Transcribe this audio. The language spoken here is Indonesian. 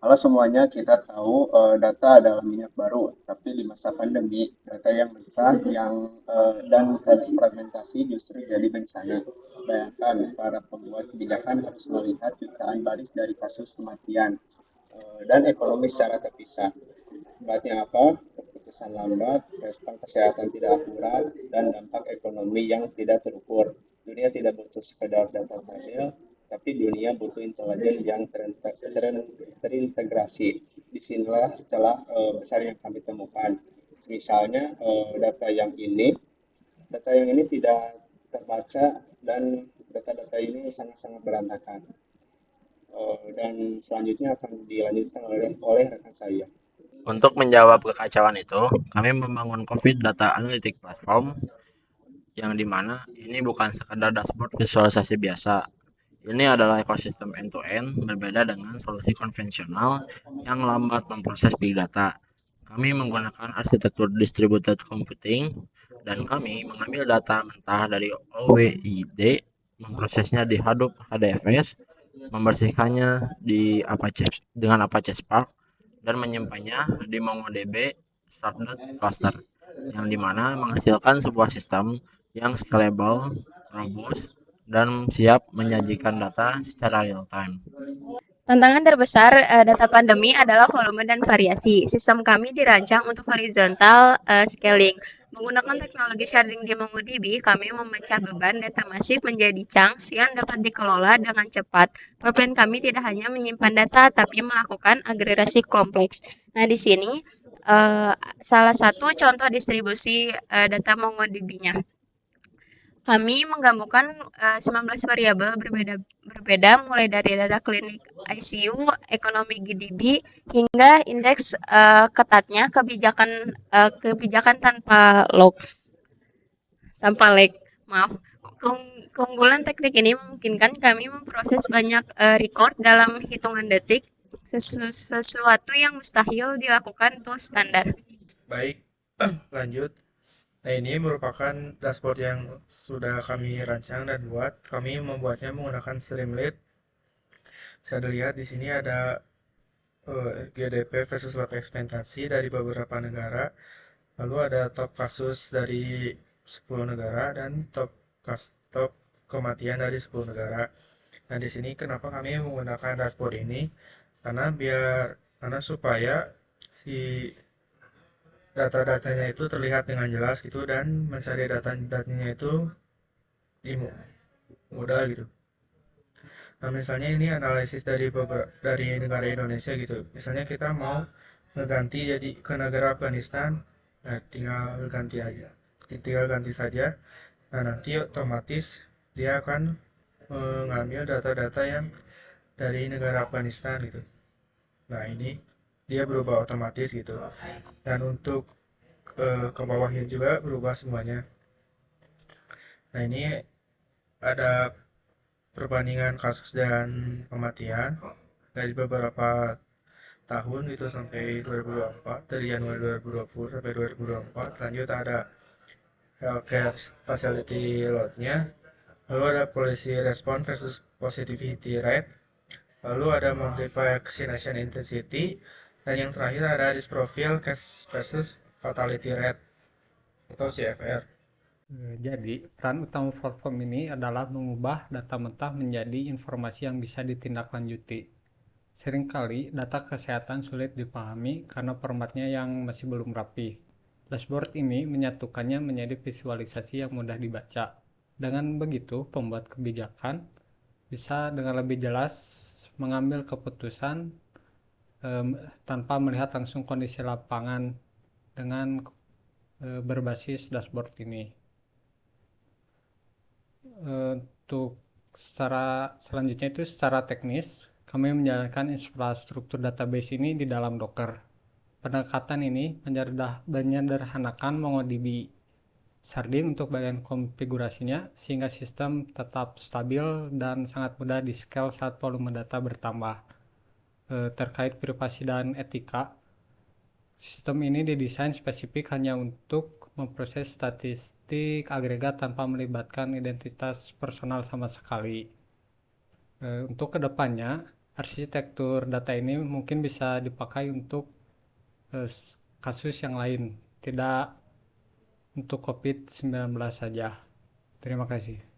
Kalau semuanya kita tahu data adalah minyak baru, tapi di masa pandemi data yang mentah dan terfragmentasi justru jadi bencana. Bayangkan para pembuat kebijakan harus melihat jutaan baris dari kasus kematian dan ekonomi secara terpisah. Akibatnya apa? Keputusan lambat, respon kesehatan tidak akurat, dan dampak ekonomi yang tidak terukur. Dunia tidak butuh sekedar data tabel, tapi dunia butuh intelijen yang terintegrasi. Disinilah celah besar yang kami temukan. Misalnya data yang ini tidak terbaca dan data-data ini sangat-sangat berantakan. Dan selanjutnya akan dilanjutkan oleh rekan saya. Untuk menjawab kekacauan itu, kami membangun COVID Data Analytic Platform yang dimana ini bukan sekadar dashboard visualisasi biasa. Ini adalah ekosistem end-to-end berbeda dengan solusi konvensional yang lambat memproses big data. Kami menggunakan arsitektur distributed computing dan kami mengambil data mentah dari OWID, memprosesnya di Hadoop HDFS, membersihkannya di Apache dengan Apache Spark, dan menyimpannya di MongoDB Sharded Cluster, yang dimana menghasilkan sebuah sistem yang scalable, robust, dan siap menyajikan data secara real time. Tantangan terbesar data pandemi adalah volume dan variasi. Sistem kami dirancang untuk horizontal scaling. Menggunakan teknologi sharding di MongoDB, kami memecah beban data masif menjadi chunks yang dapat dikelola dengan cepat. Pipeline kami tidak hanya menyimpan data, tapi melakukan agregasi kompleks. Nah, di sini salah satu contoh distribusi data MongoDB-nya. Kami menggabungkan 19 variabel berbeda mulai dari data klinik ICU, ekonomi GDP, hingga indeks ketatnya kebijakan tanpa lag. Maaf. Keunggulan teknik ini memungkinkan kami memproses banyak record dalam hitungan detik, sesuatu yang mustahil dilakukan untuk standar. Baik, lanjut. Nah, ini merupakan dashboard yang sudah kami rancang dan buat. Kami membuatnya menggunakan Streamlit. Bisa dilihat di sini ada GDP versus log ekspektasi dari beberapa negara. Lalu ada top kasus dari 10 negara dan top kematian dari 10 negara. Nah, di sini kenapa kami menggunakan dashboard ini? Karena supaya si data-datanya itu terlihat dengan jelas gitu dan mencari data-datanya itu mudah gitu. Nah, misalnya ini analisis dari negara Indonesia gitu. Misalnya kita mau ngeganti jadi ke negara Afghanistan, nah tinggal ganti saja. Nah, nanti otomatis dia akan mengambil data-data yang dari negara Afghanistan gitu. Nah, ini dia berubah otomatis gitu. Dan untuk ke bawahnya juga berubah semuanya. Nah, ini ada perbandingan kasus dan kematian dari beberapa tahun itu sampai 2024, dari Januari 2020 sampai 2024. Lanjut ada healthcare facility load-nya, lalu ada policy response versus positivity rate, lalu ada modify vaccination intensity, dan yang terakhir ada risk profile case versus fatality rate atau CFR. Jadi, peran utama platform ini adalah mengubah data mentah menjadi informasi yang bisa ditindaklanjuti. Seringkali data kesehatan sulit dipahami karena formatnya yang masih belum rapi. Dashboard ini menyatukannya menjadi visualisasi yang mudah dibaca. Dengan begitu, pembuat kebijakan bisa dengan lebih jelas mengambil keputusan tanpa melihat langsung kondisi lapangan dengan berbasis dashboard ini. Untuk selanjutnya itu secara teknis, kami menjalankan infrastruktur database ini di dalam Docker. Pendekatan ini menyederhanakan MongoDB sharding untuk bagian konfigurasinya sehingga sistem tetap stabil dan sangat mudah di-scale saat volume data bertambah. Terkait privasi dan etika, sistem ini didesain spesifik hanya untuk memproses statistik agregat tanpa melibatkan identitas personal sama sekali. Untuk kedepannya, arsitektur data ini mungkin bisa dipakai untuk kasus yang lain, tidak untuk COVID-19 saja. Terima kasih.